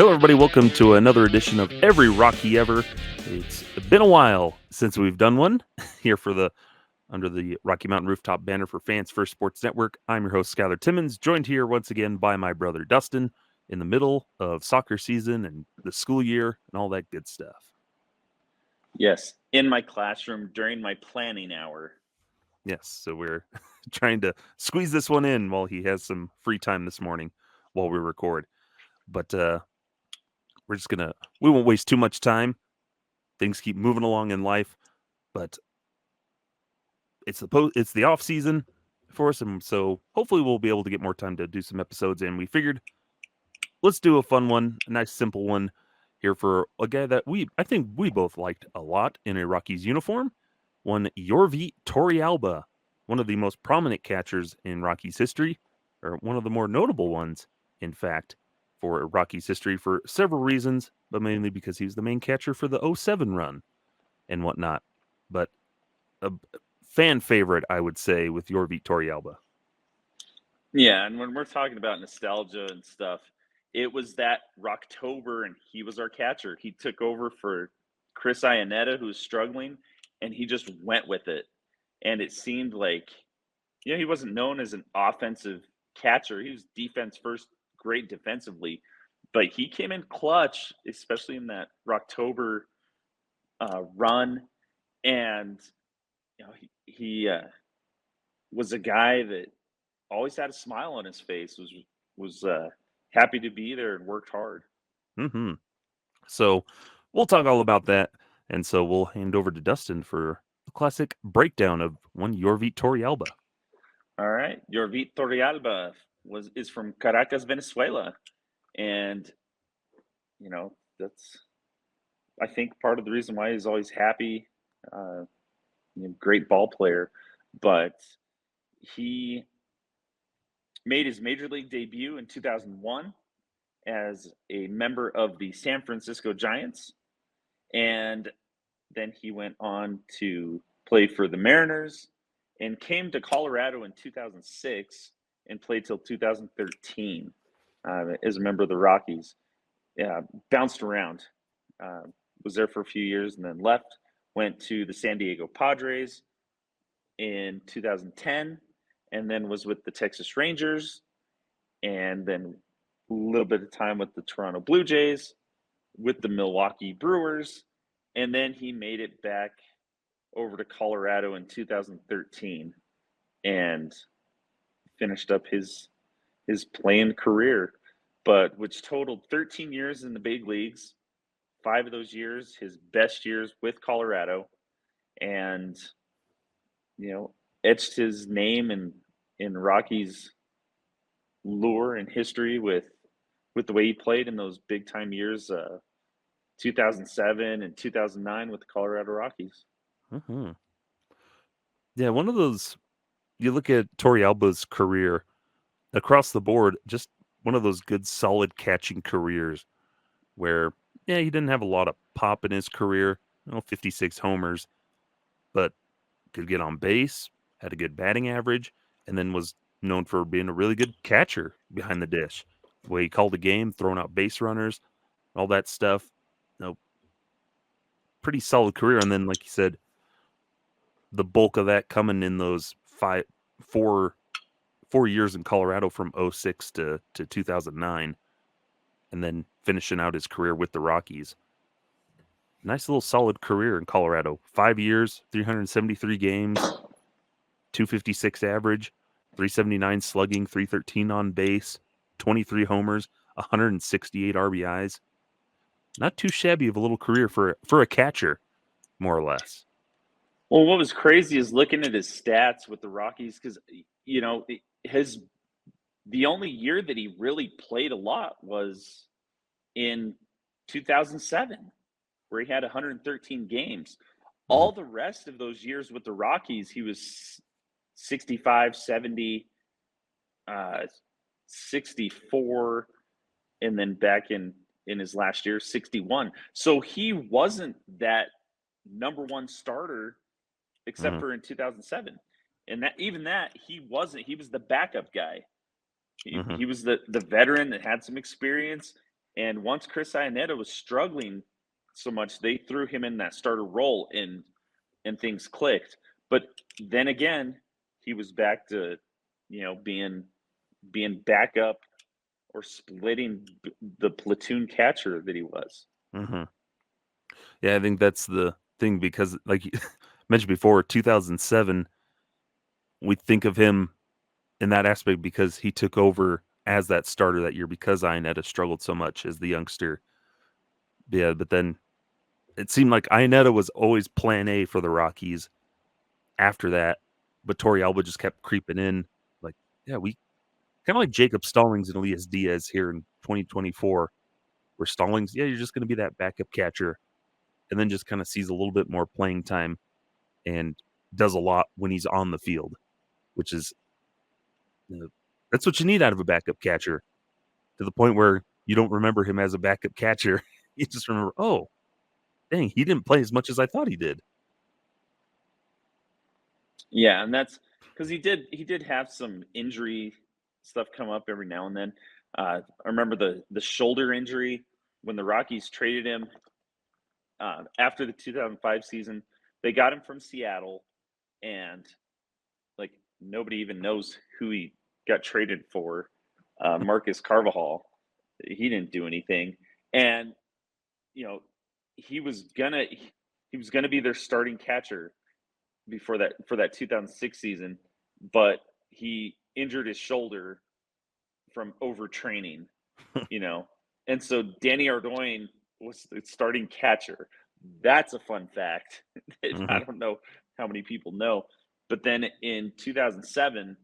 Hello, everybody. Welcome to another edition of Every Rockie Ever. It's been a while since we've done one here under the Rocky Mountain Rooftop banner for Fans First Sports Network. I'm your host, Skyler Timmons, joined here once again by my brother Dustin in the middle of soccer season and the school year and all that good stuff. Yes, in my classroom during my planning hour. Yes, so we're trying to squeeze this one in while he has some free time this morning while we record. But we won't waste too much time. Things keep moving along in life, but it's the off season for us, and so hopefully we'll be able to get more time to do some episodes. And we figured let's do a fun one, a nice simple one here for a guy that I think we both liked a lot in a Rockies uniform. One Yorvit Torrealba, one of the most prominent catchers in Rockies history, or one of the more notable ones, in fact, for Rockies history for several reasons, but mainly because he was the main catcher for the 07 run and whatnot. But a fan favorite, I would say, with Yorvit Torrealba. Yeah, and when we're talking about nostalgia and stuff, it was that Rocktober, and he was our catcher. He took over for Chris Ianneta, who was struggling, and he just went with it. And it seemed like, he wasn't known as an offensive catcher. He was defense first, great defensively, but he came in clutch, especially in that Rocktober run. And he was a guy that always had a smile on his face, was happy to be there and worked hard. Mm-hmm. So we'll talk all about that, and so we'll hand over to Dustin for a classic breakdown of one Yorvit Torrealba. All right, Yorvit Torrealba is from Caracas, Venezuela, and that's, I think, part of the reason why he's always happy. Great ball player, but he made his major league debut in 2001 as a member of the San Francisco Giants, and then he went on to play for the Mariners and came to Colorado in 2006 and played till 2013 as a member of the Rockies. Yeah, bounced around, was there for a few years and then left, went to the San Diego Padres in 2010, and then was with the Texas Rangers, and then a little bit of time with the Toronto Blue Jays, with the Milwaukee Brewers, and then he made it back over to Colorado in 2013 and finished up his playing career, but which totaled 13 years in the big leagues. 5 of those years, his best years with Colorado, and etched his name in Rockies lore and history with the way he played in those big time years, 2007 and 2009 with the Colorado Rockies. Mm-hmm. Yeah, one of those. You look at Torrealba's career across the board, just one of those good, solid catching careers where, he didn't have a lot of pop in his career, 56 homers, but could get on base, had a good batting average, and then was known for being a really good catcher behind the dish. The way he called the game, throwing out base runners, all that stuff. Pretty solid career. And then, like you said, the bulk of that coming in those 4 years in Colorado from 06 to 2009, and then finishing out his career with the Rockies. Nice little solid career in Colorado. 5 years, 373 games, 256 average, 379 slugging, 313 on base, 23 homers, 168 RBIs. Not too shabby of a little career for a catcher, more or less. Well, what was crazy is looking at his stats with the Rockies, because the only year that he really played a lot was in 2007, where he had 113 games. All the rest of those years with the Rockies, he was 65, 70, 64, and then back in his last year, 61. So he wasn't that number one starter except for in 2007. And he wasn't. He was the backup guy. He was the veteran that had some experience, And once Chris Ianneta was struggling so much, they threw him in that starter role, and things clicked. But then again, he was back to, being backup or splitting the platoon catcher that he was. Hmm. Yeah, I think that's the thing because, like you mentioned before, 2007, we think of him in that aspect because he took over as that starter that year because Iannetta struggled so much as the youngster. Yeah, but then it seemed like Iannetta was always plan A for the Rockies after that, but Torrealba just kept creeping in. Like, yeah, we kind of like Jacob Stallings and Elias Diaz here in 2024, where Stallings, yeah, you're just going to be that backup catcher, and then just kind of sees a little bit more playing time and does a lot when he's on the field, which is that's what you need out of a backup catcher. To the point where you don't remember him as a backup catcher, you just remember, oh, dang, he didn't play as much as I thought he did. Yeah, and that's because he did have some injury stuff come up every now and then. I remember the shoulder injury when the Rockies traded him after the 2005 season. They got him from Seattle, and like nobody even knows who he got traded for. Marcus Carvajal, he didn't do anything, and you know he was gonna he was gonna be their starting catcher before that for that 2006 season, but he injured his shoulder from overtraining, you know. And so Danny Ardoin was the starting catcher. That's a fun fact that I Hmm. don't know how many people know. But then in 2007,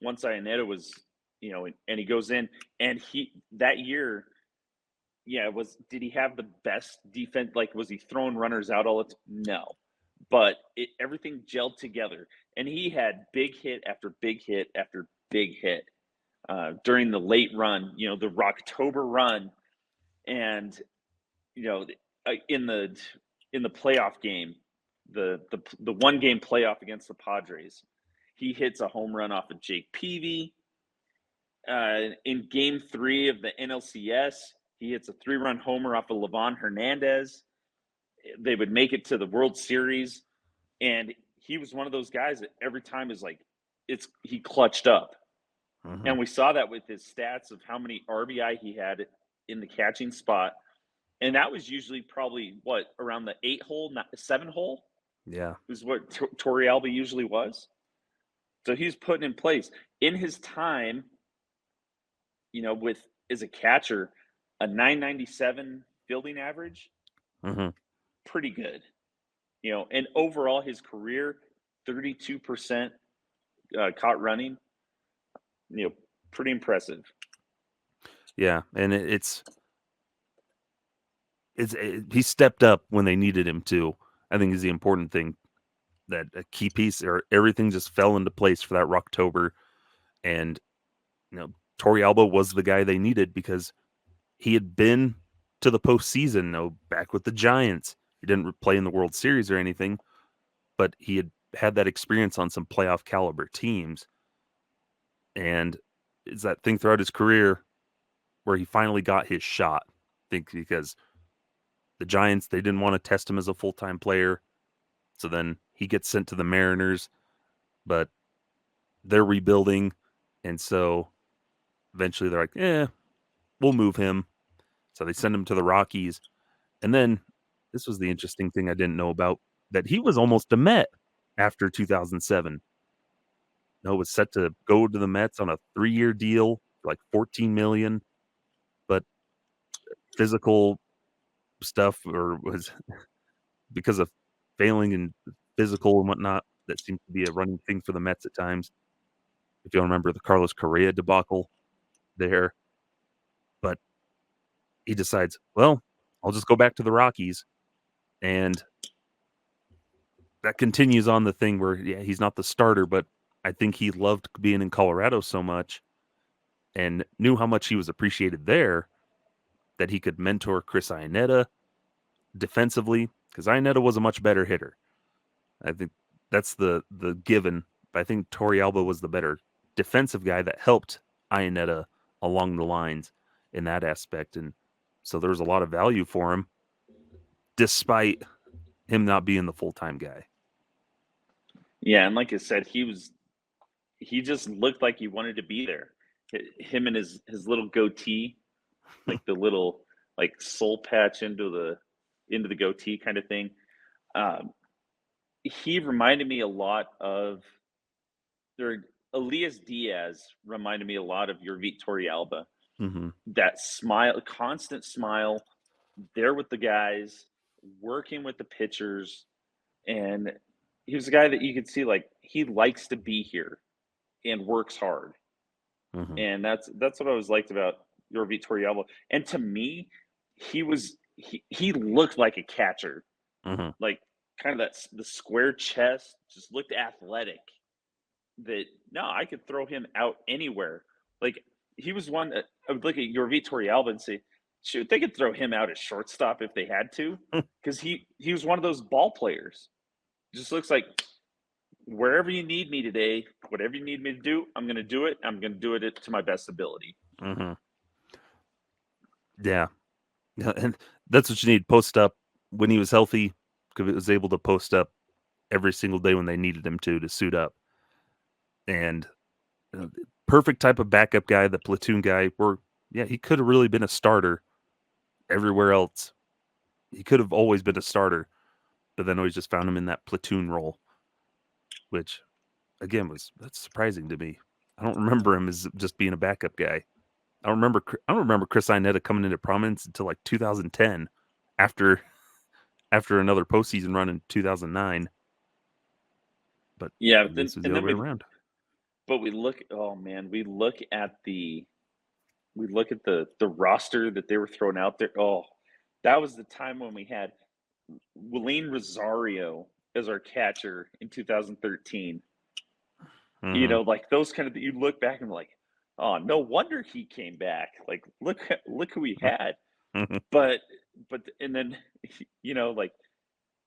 once Iannetta was, and he goes in, and he that year, yeah, was did he have the best defense? Like, was he throwing runners out all the time? No, but everything gelled together, and he had big hit after big hit after big hit during the late run. The Rocktober run, and you know, in the playoff game, the one game playoff against the Padres, he hits a home run off of Jake Peavy. In Game 3 of the NLCS, he hits a 3-run homer off of Livan Hernandez. They would make it to the World Series, and he was one of those guys that every time is like, he clutched up, Hmm. and we saw that with his stats of how many RBI he had in the catching spot, and that was usually probably what around the 8 hole, not 7 hole, Yeah. is what Torrealba usually was. So he's putting in place in his time, with as a catcher, a 997 fielding average, Hmm. pretty good. And overall his career, 32% caught running, you know, pretty impressive. Yeah, and he stepped up when they needed him to. I think is the important thing, that a key piece or everything just fell into place for that Rocktober, and Torrealba was the guy they needed because he had been to the postseason, back with the Giants. He didn't play in the World Series or anything, but he had had that experience on some playoff caliber teams, and it's that thing throughout his career where he finally got his shot. I think because the Giants, they didn't want to test him as a full-time player. So then he gets sent to the Mariners, but they're rebuilding. And so eventually they're like, we'll move him. So they send him to the Rockies. And then this was the interesting thing I didn't know about, that he was almost a Met after 2007. No, was set to go to the Mets on a 3-year deal for like 14 million, but physical stuff, or was because of failing in physical and whatnot, that seems to be a running thing for the Mets at times. If you remember the Carlos Correa debacle there, but he decides, well, I'll just go back to the Rockies, and that continues on the thing where, yeah, he's not the starter, but I think he loved being in Colorado so much and knew how much he was appreciated there that he could mentor Chris Ianneta defensively, because Ianneta was a much better hitter. I think that's the given. But I think Torrealba was the better defensive guy that helped Iannetta along the lines. in that aspect. And so there was a lot of value for him, despite him not being the full-time guy. Yeah, and like I said, he just looked like he wanted to be there. Him and his little goatee, like the little like soul patch into the goatee kind of thing. Um, he reminded me a lot of or Elias Diaz reminded me a lot of Yorvit Torrealba. Mm-hmm. That smile, constant smile, there with the guys, working with the pitchers, and he was a guy that you could see like he likes to be here and works hard. Mm-hmm. And that's what I always liked about Yorvit Torrealba. And to me, he looked like a catcher, Mm-hmm. like kind of the square chest, just looked athletic. That no, I could throw him out anywhere. Like he was one that I would look at Yorvit Torrealba and say, shoot, they could throw him out at shortstop if they had to, because he was one of those ball players. Just looks like wherever you need me today, whatever you need me to do, I'm going to do it. I'm going to do it to my best ability. Mm-hmm. Yeah. And that's what you need. Post up when he was healthy, because he was able to post up every single day when they needed him to suit up. And perfect type of backup guy, the platoon guy, where, yeah, he could have really been a starter everywhere else. He could have always been a starter, but then always just found him in that platoon role, which, again, that's surprising to me. I don't remember him as just being a backup guy. I don't remember Chris Ianneta coming into prominence until like 2010, after another postseason run in 2009. But Yeah, I guess it was the and other then way around. we look. Oh man, we look at the roster that they were throwing out there. Oh, that was the time when we had Wilene Rosario as our catcher in 2013. You Mm-hmm. know, like those kind of, you look back and like, oh, no wonder he came back. Like, look who he had. Mm-hmm. But and then you know, like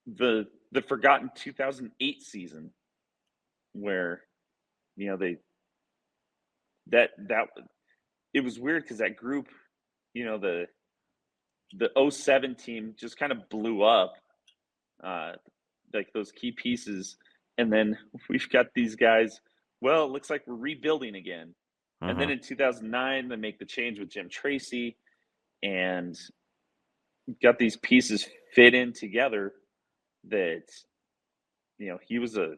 the forgotten 2008 season where you know that it was weird because that group, you know, the '07 team just kind of blew up, uh, like those key pieces, and then we've got these guys. Well, it looks like we're rebuilding again. And then Mm-hmm. in 2009, they make the change with Jim Tracy, and got these pieces fit in together. That you know he was a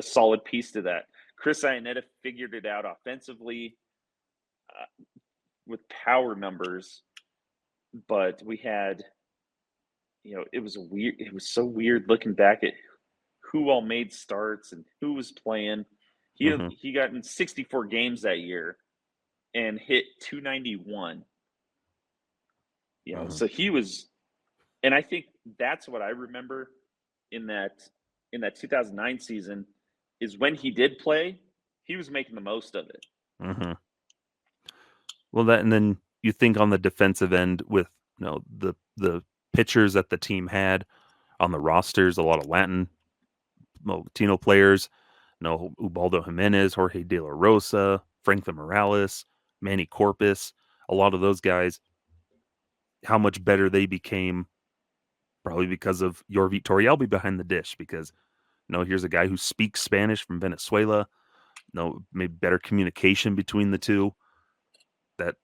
solid piece to that. Chris Ianneta figured it out offensively, uh, with power numbers, but we had, you know, it was so weird looking back at who all made starts and who was playing. Mm-hmm. He got in 64 games that year and hit 291. You know, Mm-hmm. so he was, and I think that's what I remember in that 2009 season is when he did play, he was making the most of it. Mm-hmm. Well, that, and then you think on the defensive end with, the pitchers that the team had on the rosters, a lot of Latino players, Ubaldo Jimenez, Jorge De La Rosa, Franklin Morales, Manny Corpus, a lot of those guys, how much better they became, probably because of Yorvit Torrealba behind the dish, because, here's a guy who speaks Spanish from Venezuela, maybe better communication between the two, that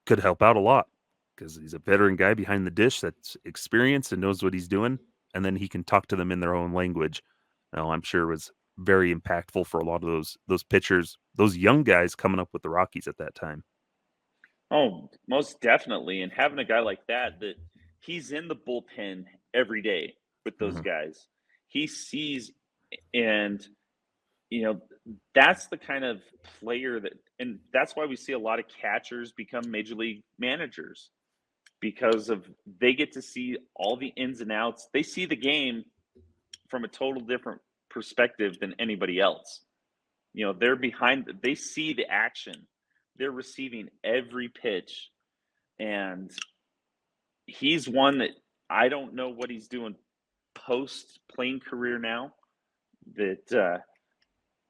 could help out a lot, because he's a veteran guy behind the dish that's experienced and knows what he's doing, and then he can talk to them in their own language. I'm sure it was very impactful for a lot of those pitchers, those young guys coming up with the Rockies at that time. Oh, most definitely. And having a guy like that he's in the bullpen every day with those Mm-hmm. guys. He sees, and you know, that's the kind of player that, and that's why we see a lot of catchers become major league managers, because of they get to see all the ins and outs. They see the game from a total different perspective than anybody else. You know, they see the action. They're receiving every pitch, and he's one that I don't know what he's doing post playing career now. That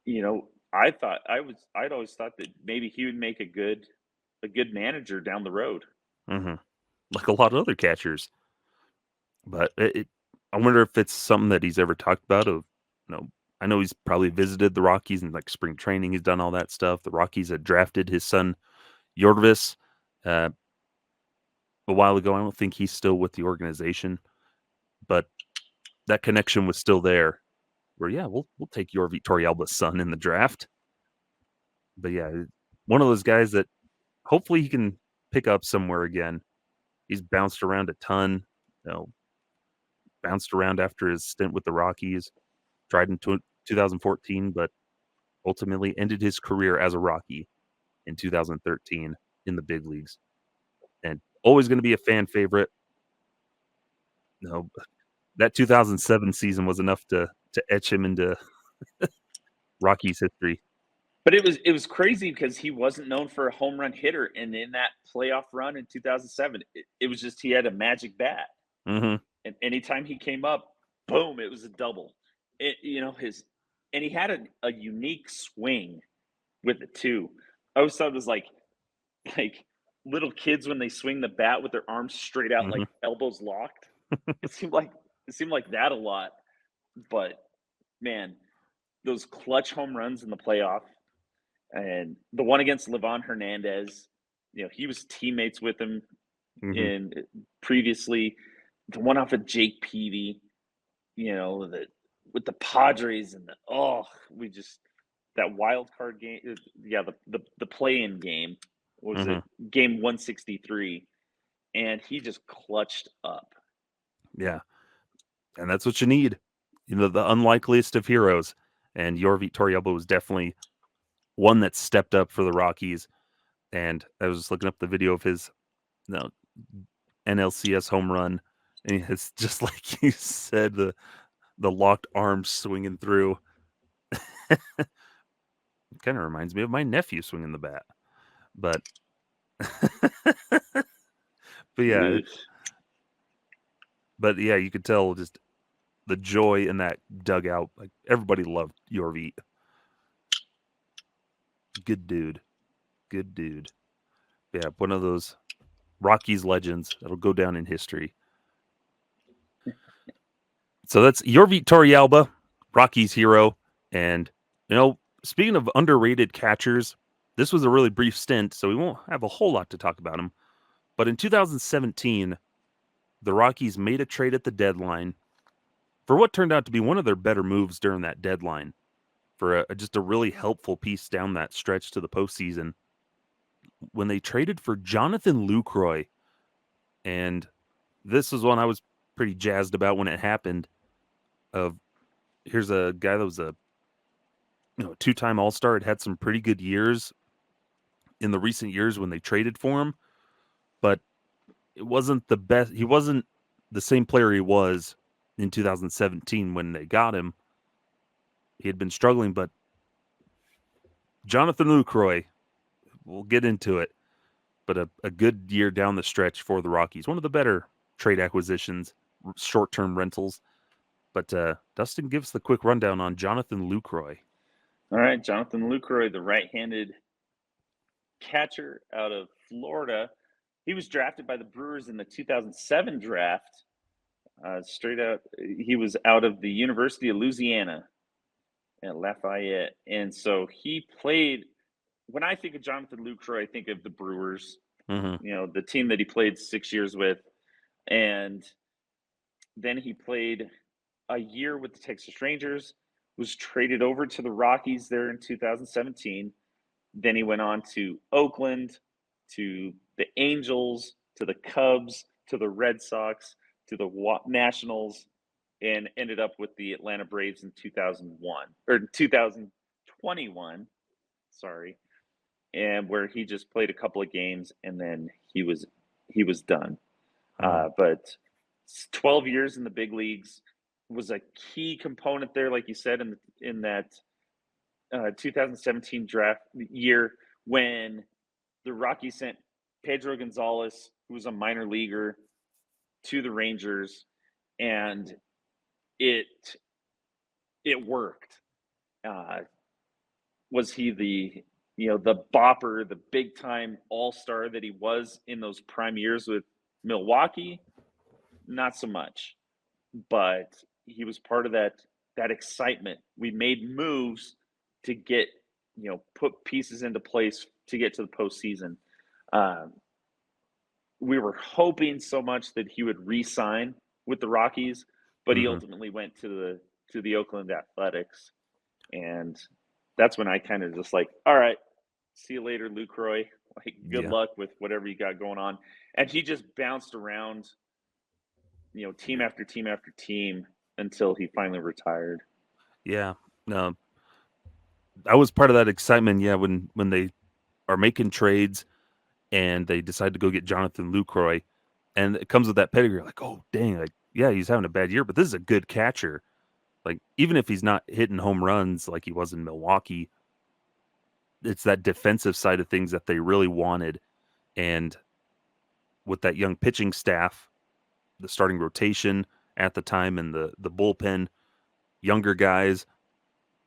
you know, I'd always thought that maybe he would make a good manager down the road. Hmm. Like a lot of other catchers. But I wonder if it's something that he's ever talked about. I know he's probably visited the Rockies in like spring training. He's done all that stuff. The Rockies had drafted his son Yorvis uh, a while ago. I don't think he's still with the organization, but that connection was still there. Where yeah, we'll take Yorvit Torrealba's son in the draft. But yeah, one of those guys that hopefully he can pick up somewhere again. He's bounced around a ton. You know, bounced around after his stint with the Rockies. Tried in 2014, but ultimately ended his career as a Rocky in 2013 in the big leagues. And always going to be a fan favorite. No, that 2007 season was enough to etch him into Rockies history. But it was crazy because he wasn't known for a home run hitter, and in that playoff run in 2007, it was just he had a magic bat, Hmm. and anytime he came up, boom, it was a double. His and he had a unique swing with it too. I always thought it was like little kids when they swing the bat with their arms straight out, Hmm. like elbows locked. It seemed like it seemed like that a lot, but man, those clutch home runs in the playoff and the one against Levon Hernandez, he was teammates with him Hmm. in previously. The one off of Jake Peavy, with the Padres and we just that wild card game. Yeah, the play-in game was Hmm. it game 163, and he just clutched up. Yeah, and that's what you need. The unlikeliest of heroes. And Yorvit Torrealba was definitely one that stepped up for the Rockies. And I was just looking up the video of his no, NLCS home run, and it's just like you said, the locked arms swinging through. Kind of reminds me of my nephew swinging the bat, but but yeah, Ugh. you could tell just the joy in that dugout. Like everybody loved Yorvit. Good dude, good dude. Yeah, one of those Rockies legends that'll go down in history. So that's Yorvit Torrealba, Rockies hero. And, speaking of underrated catchers, this was a really brief stint, so we won't have a whole lot to talk about him. But in 2017, the Rockies made a trade at the deadline for what turned out to be one of their better moves during that deadline for just a really helpful piece down that stretch to the postseason when they traded for Jonathan Lucroy. And this was one I was pretty jazzed about when it happened. Of Here's a guy that was a two-time All-Star. Had some pretty good years in the recent years when they traded for him, but it wasn't the best. He wasn't the same player he was in 2017 when they got him. He had been struggling, but Jonathan Lucroy, we'll get into it, but a good year down the stretch for the Rockies. One of the better trade acquisitions, short-term rentals. But Dustin gives the quick rundown on Jonathan Lucroy. All right, Jonathan Lucroy, the right-handed catcher out of Florida. He was drafted by the Brewers in the 2007 draft. Straight out, he was out of the University of Louisiana at Lafayette, and so he played. When I think of Jonathan Lucroy, I think of the Brewers. Mm-hmm. The team that he played 6 years with, and then he played a year with the Texas Rangers. Was traded over to the Rockies there in 2017. Then he went on to Oakland, to the Angels, to the Cubs, to the Red Sox, to the Nationals, and ended up with the Atlanta Braves in 2001 or 2021. Sorry, and where he just played a couple of games and then he was done. Mm-hmm. But 12 years in the big leagues was a key component there, like you said, in that 2017 draft year when the Rockies sent Pedro Gonzalez, who was a minor leaguer, to the Rangers, and it it worked. Uh, was he the the bopper, the big time all-star that he was in those prime years with Milwaukee? Not so much. But he was part of that excitement. We made moves to get, put pieces into place to get to the postseason. Um, we were hoping so much that he would re-sign with the Rockies, but he Hmm. ultimately went to the Oakland Athletics, and that's when I kind of just like, all right, see you later, Lucroy. Like, good Yeah. luck with whatever you got going on. And he just bounced around, team Yeah. after team after team until he finally retired. Yeah. No, I was part of that excitement. Yeah, when they are making trades and they decide to go get Jonathan Lucroy, and it comes with that pedigree. Like, oh dang, like yeah, he's having a bad year, but this is a good catcher. Like even if he's not hitting home runs like he was in Milwaukee, it's that defensive side of things that they really wanted. And with that young pitching staff, the starting rotation at the time, and the bullpen, younger guys,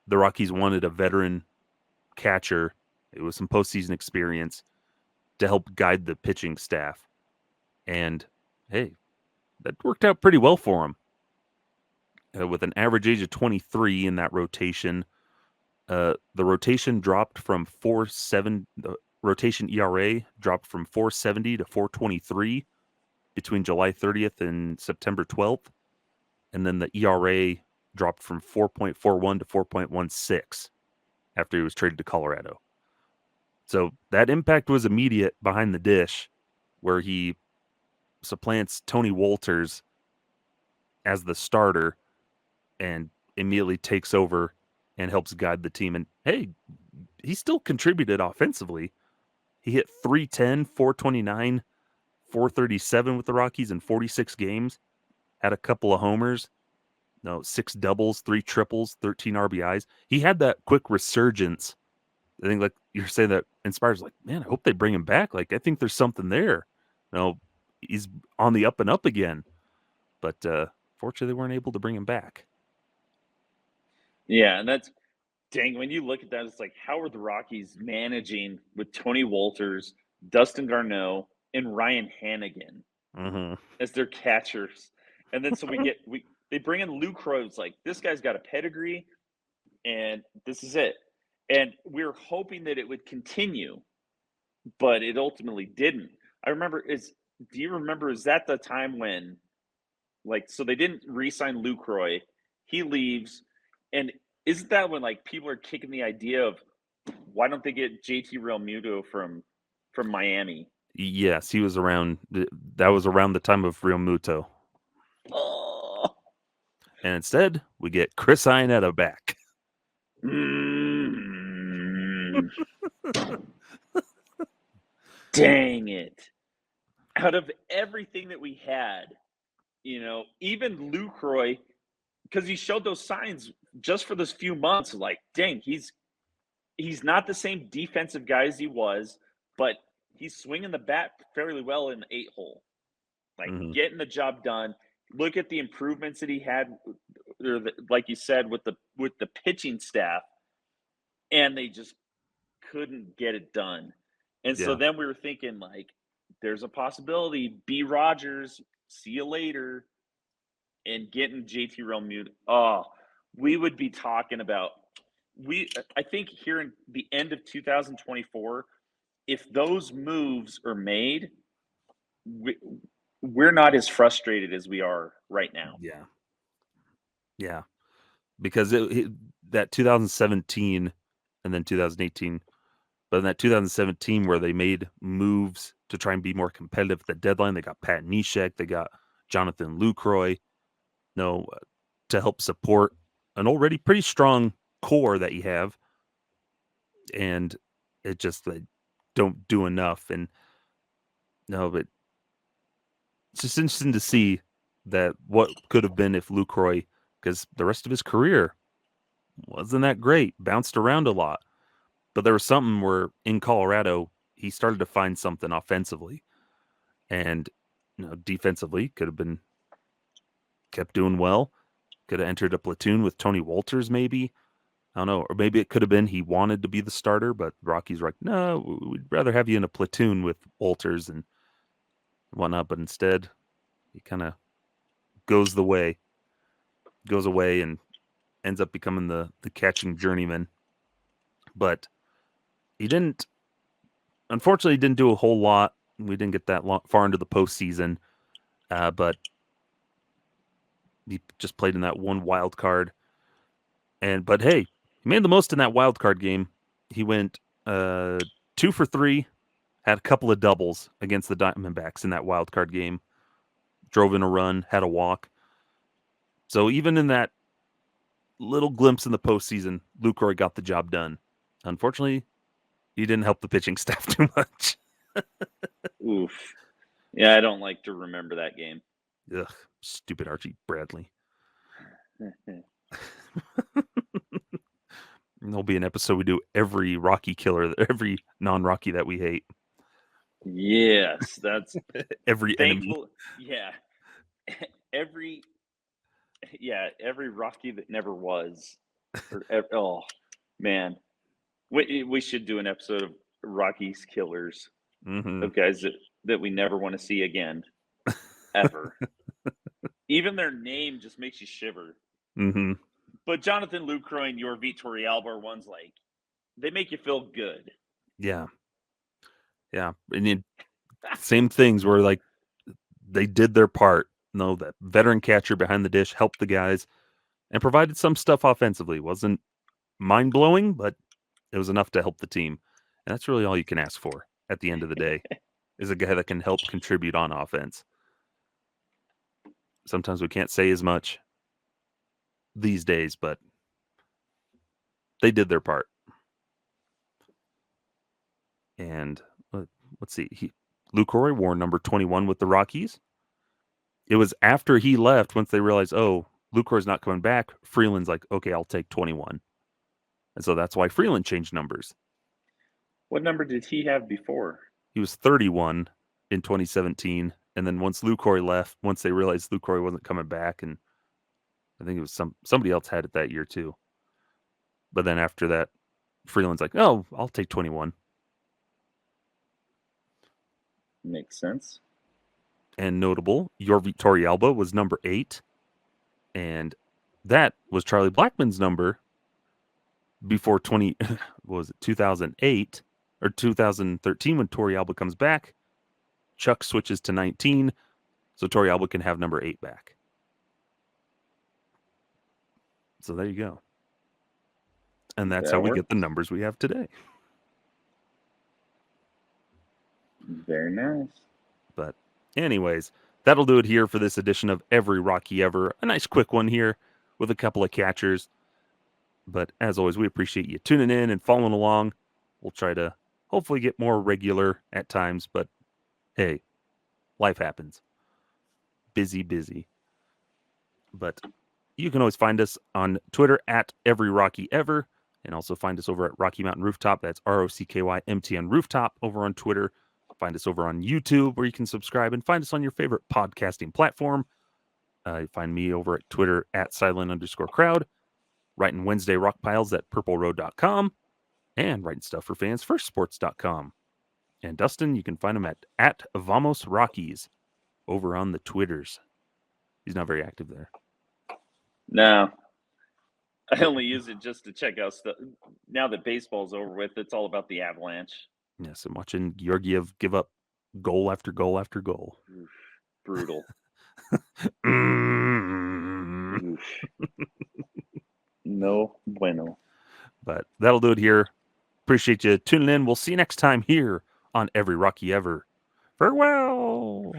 the Rockies wanted a veteran catcher. It was some postseason experience to help guide the pitching staff. And hey, that worked out pretty well for him. With an average age of 23 in that rotation, the rotation dropped from 4.7. The rotation ERA dropped from 4.70 to 4.23 between July 30th and September 12th, and then the ERA dropped from 4.41 to 4.16 after he was traded to Colorado. So that impact was immediate behind the dish, where he supplants Tony Wolters as the starter and immediately takes over and helps guide the team. And hey, he still contributed offensively. He hit 310, 429, 437 with the Rockies in 46 games, had a couple of homers, no, 6 doubles, 3 triples, 13 RBIs. He had that quick resurgence. I think, like you're saying, that inspires, like, man, I hope they bring him back. Like, I think there's something there. He's on the up and up again. But fortunately, they weren't able to bring him back. Yeah, and that's dang. When you look at that, it's like, how are the Rockies managing with Tony Wolters, Dustin Garneau, and Ryan Hannigan Mm-hmm. as their catchers? And then so we they bring in Lucroy. It's like, this guy's got a pedigree, and this is it. And we are hoping that it would continue, but it ultimately didn't. I remember is do you remember, is that the time when, like, so they didn't re-sign Lucroy, he leaves, and isn't that when, like, people are kicking the idea of why don't they get JT Realmuto from Miami? Yes, he was around. That was around the time of Real Muto. Oh, And instead, we get Chris Ianneta back. mm, dang it! Out of everything that we had, even Lucroy, because he showed those signs just for those few months, like, dang, he's not the same defensive guy as he was, but he's swinging the bat fairly well in the 8 hole, like Mm-hmm. getting the job done. Look at the improvements that he had, like you said, with the pitching staff, and they just couldn't get it done. And so Yeah. then we were thinking, like, there's a possibility B. Rogers, see you later, and getting JT Realmuto. Oh, we would be talking about I think here in the end of 2024, if those moves are made, we, we're not as frustrated as we are right now. Yeah. Yeah. Because that 2017 and then 2018, but in that 2017 where they made moves to try and be more competitive at the deadline, they got Pat Neshek, they got Jonathan Lucroy, no, to help support an already pretty strong core that you have, and it just they don't do enough. And no, but it's just interesting to see that what could have been if Lucroy, because the rest of his career wasn't that great, bounced around a lot. But there was something where in Colorado he started to find something offensively, and defensively could have been kept doing well. Could have entered a platoon with Tony Wolters maybe. I don't know, or maybe it could have been he wanted to be the starter, but the Rockies were like, no, we'd rather have you in a platoon with Walters and whatnot. But instead, he kind of goes away, and ends up becoming the catching journeyman. But he didn't, unfortunately, didn't do a whole lot. We didn't get that far into the postseason, but he just played in that one wild card. But hey, he made the most in that wild card game. He went 2 for 3, had a couple of doubles against the Diamondbacks in that wild card game. Drove in a run, had a walk. So even in that little glimpse in the postseason, Lucroy got the job done. Unfortunately, he didn't help the pitching staff too much. Oof. Yeah, I don't like to remember that game. Ugh, stupid Archie Bradley. There'll be an episode we do every Rocky killer, every non-Rocky that we hate. Yes, that's every enemy. Yeah, every Rocky that never was. Oh man, we should do an episode of Rockies killers, of guys that we never want to see again, ever. Even their name just makes you shiver. Mm-hmm. But Jonathan Lucroy and Yorvit Torrealba are ones like they make you feel good. Yeah, and same things where like they did their part. No, that veteran catcher behind the dish helped the guys and provided some stuff offensively. Wasn't mind blowing, but it was enough to help the team. And that's really all you can ask for at the end of the day is a guy that can help contribute on offense. Sometimes we can't say as much these days, but they did their part. And let's see. Lucroy wore number 21 with the Rockies. It was after he left, once they realized, oh, Lucroy's not coming back, Freeland's like, okay, I'll take 21. And so that's why Freeland changed numbers. What number did he have before? He was 31 in 2017. And then once Lucroy left, once they realized Lucroy wasn't coming back, and I think it was somebody else had it that year too. But then after that, Freeland's like, oh, I'll take 21. Makes sense. And notable, Yorvit Torrealba was number 8. And that was Charlie Blackmon's number before 2008 or 2013 when Torrealba comes back. Chuck switches to 19, so Torrealba can have number 8 back. So there you go. And that's how we get the numbers we have today. Very nice. But anyways, that'll do it here for this edition of Every Rockie Ever. A nice quick one here with a couple of catchers. But as always, we appreciate you tuning in and following along. We'll try to hopefully get more regular at times, but hey, life happens. Busy. But you can always find us on Twitter at Every Rockie Ever, and also find us over at Rocky Mountain Rooftop. That's ROCKYMTN Rooftop over on Twitter. Find us over on YouTube where you can subscribe, and find us on your favorite podcasting platform. Find me over at Twitter at silent_crowd. Writing Wednesday Rock Piles at purpleroad.com, and writing stuff for fans firstsports.com. And Dustin, you can find him at Vamos Rockies over on the Twitters. He's not very active there. No. I only use it just to check out stuff. Now that baseball's over with, it's all about the Avalanche. Yes, I'm watching Georgiev give up goal after goal after goal. Oof, brutal. No bueno. But that'll do it here. Appreciate you tuning in. We'll see you next time here on Every Rockie Ever. Farewell.